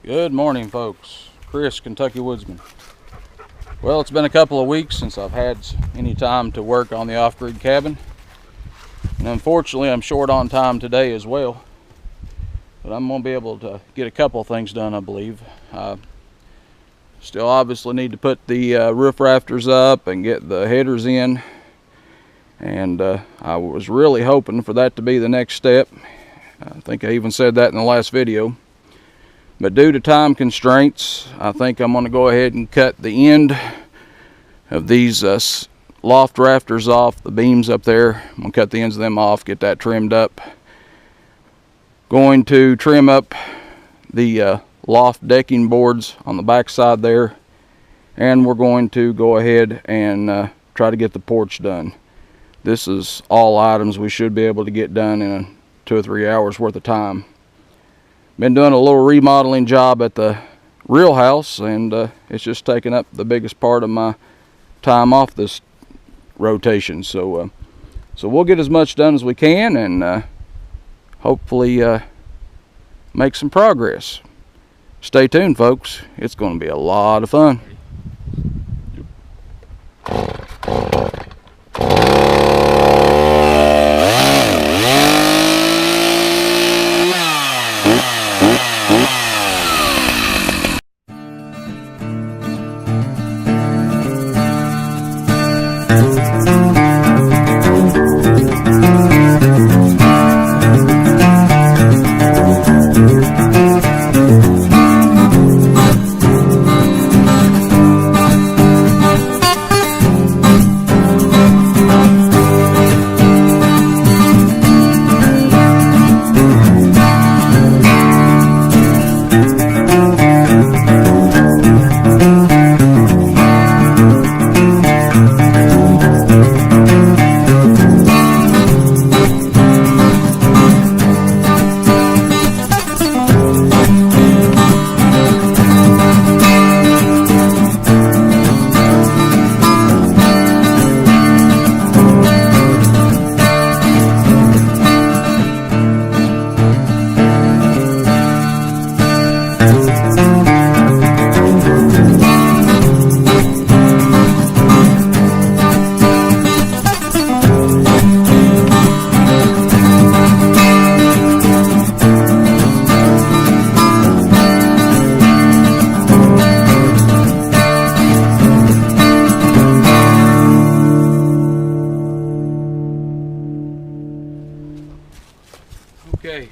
Good morning, folks. Chris, Kentucky Woodsman. Well, it's been a couple of weeks since I've had any time to work on the off-grid cabin, and unfortunately I'm short on time today as well, but I'm going to be able to get a couple of things done, I believe. Still obviously need to put the roof rafters up and get the headers in, and I was really hoping for that to be the next step. I think I even said that in the last video. But due to time constraints, I think I'm going to go ahead and cut the end of these loft rafters off, the beams up there. I'm going to cut the ends of them off, get that trimmed up. Going to trim up the loft decking boards on the back side there. And we're going to go ahead and try to get the porch done. This is all items we should be able to get done in 2 or 3 hours worth of time. Been doing a little remodeling job at the real house, and it's just taking up the biggest part of my time off this rotation. So we'll get as much done as we can, and hopefully make some progress. Stay tuned, folks. It's going to be a lot of fun. Okay,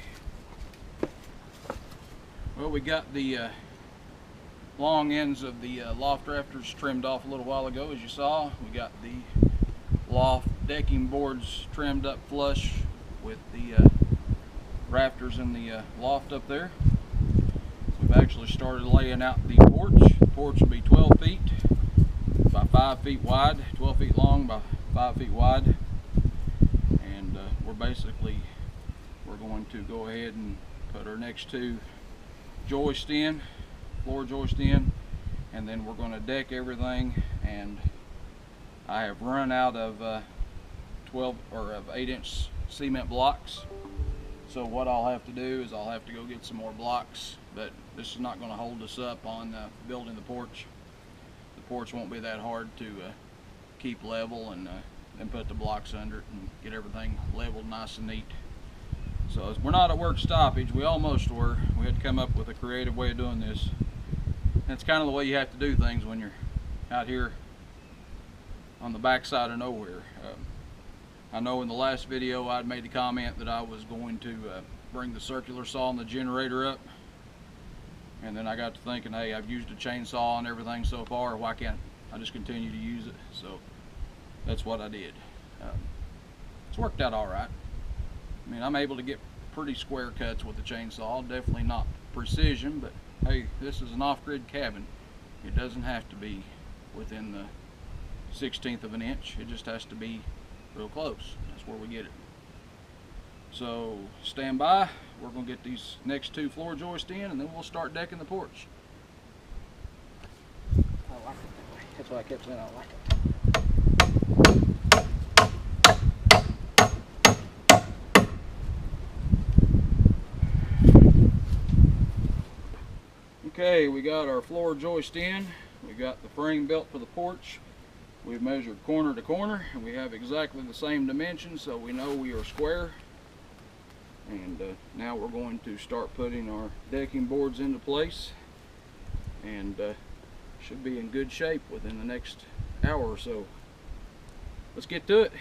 well, we got the long ends of the loft rafters trimmed off a little while ago, as you saw. We got the loft decking boards trimmed up flush with the rafters in the loft up there. We've actually started laying out the porch. The porch will be 12 feet by 5 feet wide, 12 feet long by 5 feet wide, and we're going to go ahead and put our next 2 joists in, floor joist in, and then we're going to deck everything. And I have run out of 8-inch cement blocks, so what I'll have to do is I'll have to go get some more blocks, but this is not going to hold us up on building the porch. The porch won't be that hard to keep level, and then put the blocks under it and get everything leveled nice and neat. So we're not at work stoppage. We almost were. We had to come up with a creative way of doing this. And it's kind of the way you have to do things when you're out here on the backside of nowhere. I know in the last video I'd made the comment that I was going to bring the circular saw and the generator up. And then I got to thinking, hey, I've used a chainsaw and everything so far, why can't I just continue to use it? So that's what I did. It's worked out all right. I mean, I'm able to get pretty square cuts with the chainsaw. Definitely not precision, but hey, this is an off-grid cabin. It doesn't have to be within the 1/16 of an inch. It just has to be real close. That's where we get it. So stand by. We're going to get these next 2 floor joists in, and then we'll start decking the porch. I like it that way. That's why I kept saying I like it. Okay, we got our floor joist in. We got the frame built for the porch. We've measured corner to corner, and we have exactly the same dimensions, so we know we are square. And now we're going to start putting our decking boards into place, and should be in good shape within the next hour or so. Let's get to it.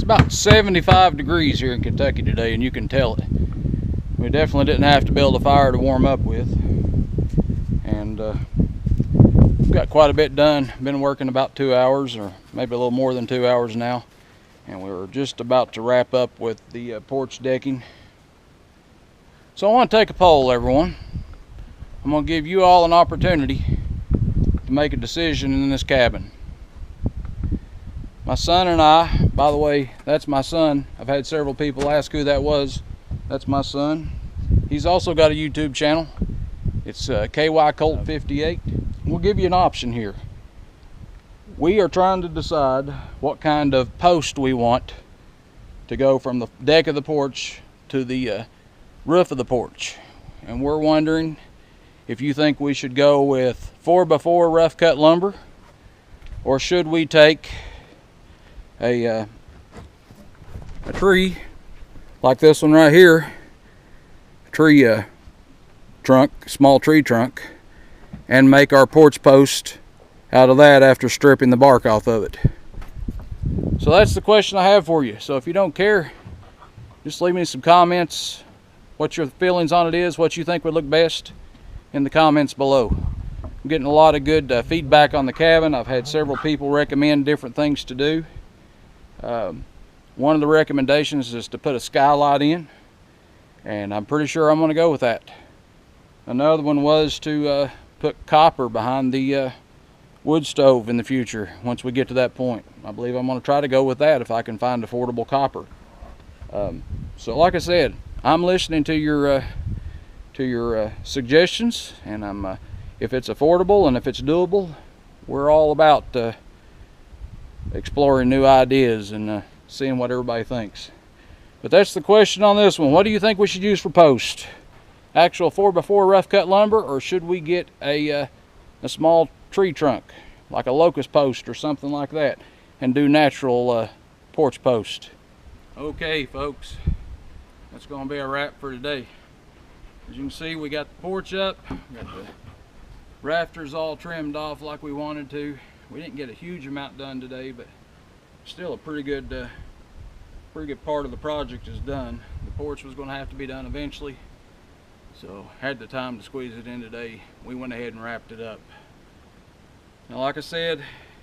About 75 degrees here in Kentucky today, and you can tell it. We definitely didn't have to build a fire to warm up with, and we've got quite a bit done. Been working about 2 hours, or maybe a little more than 2 hours now, and we're just about to wrap up with the porch decking. So I want to take a poll, everyone. I'm going to give you all an opportunity to make a decision in this cabin. My son and I, by the way, that's my son. I've had several people ask who that was. That's my son. He's also got a YouTube channel. It's KY Colt 58. We'll give you an option here. We are trying to decide what kind of post we want to go from the deck of the porch to the roof of the porch. And we're wondering if you think we should go with 4x4 rough cut lumber, or should we take a tree like this one right here, a tree trunk, small tree trunk, and make our porch post out of that after stripping the bark off of it. So that's the question I have for you. So if you don't care, just leave me some comments, what your feelings on it is, what you think would look best in the comments below. I'm getting a lot of good feedback on the cabin. I've had several people recommend different things to do. One of the recommendations is to put a skylight in, and I'm pretty sure I'm going to go with that. Another one was to put copper behind the wood stove in the future once we get to that point. I believe I'm going to try to go with that if I can find affordable copper. So like I said, I'm listening to your suggestions, and if it's affordable and if it's doable, we're all about exploring new ideas and seeing what everybody thinks. But that's the question on this one. What do you think we should use for post? Actual 4x4 rough cut lumber, or should we get a small tree trunk like a locust post or something like that and do natural porch post? Okay folks, that's going to be a wrap for today. As you can see, we got the porch up, got the rafters all trimmed off like we wanted to. We didn't get a huge amount done today, but still a pretty good part of the project is done. The porch was going to have to be done eventually, so had the time to squeeze it in today. We went ahead and wrapped it up. Now, like I said,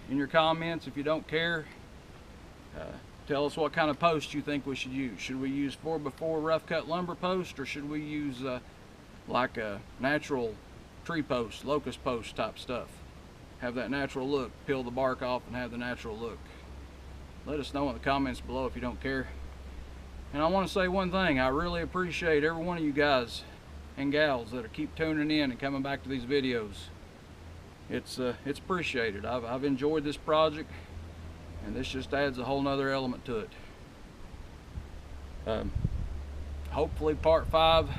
in your comments, if you don't care, tell us what kind of post you think we should use. Should we use 4x4 rough cut lumber post, or should we use like a natural tree post, locust post type stuff? Have that natural look, peel the bark off and have the natural look. Let us know in the comments below if you don't care. And I want to say one thing, I really appreciate every one of you guys and gals that keep tuning in and coming back to these videos. It's appreciated. I've enjoyed this project, and this just adds a whole nother element to it. Hopefully part 5,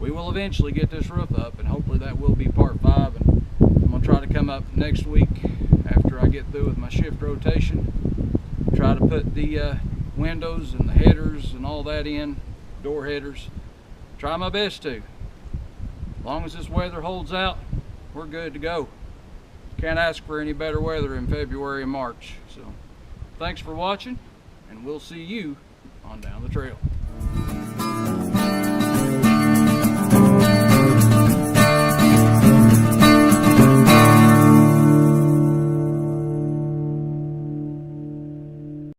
we will eventually get this roof up, and hopefully that will be part 5. And I'm gonna try to come up next week after I get through with my shift rotation, try to put the windows and the headers and all that in, door headers. Try my best to. As long as this weather holds out, we're good to go. Can't ask for any better weather in February and March. So thanks for watching, and we'll see you on down the trail.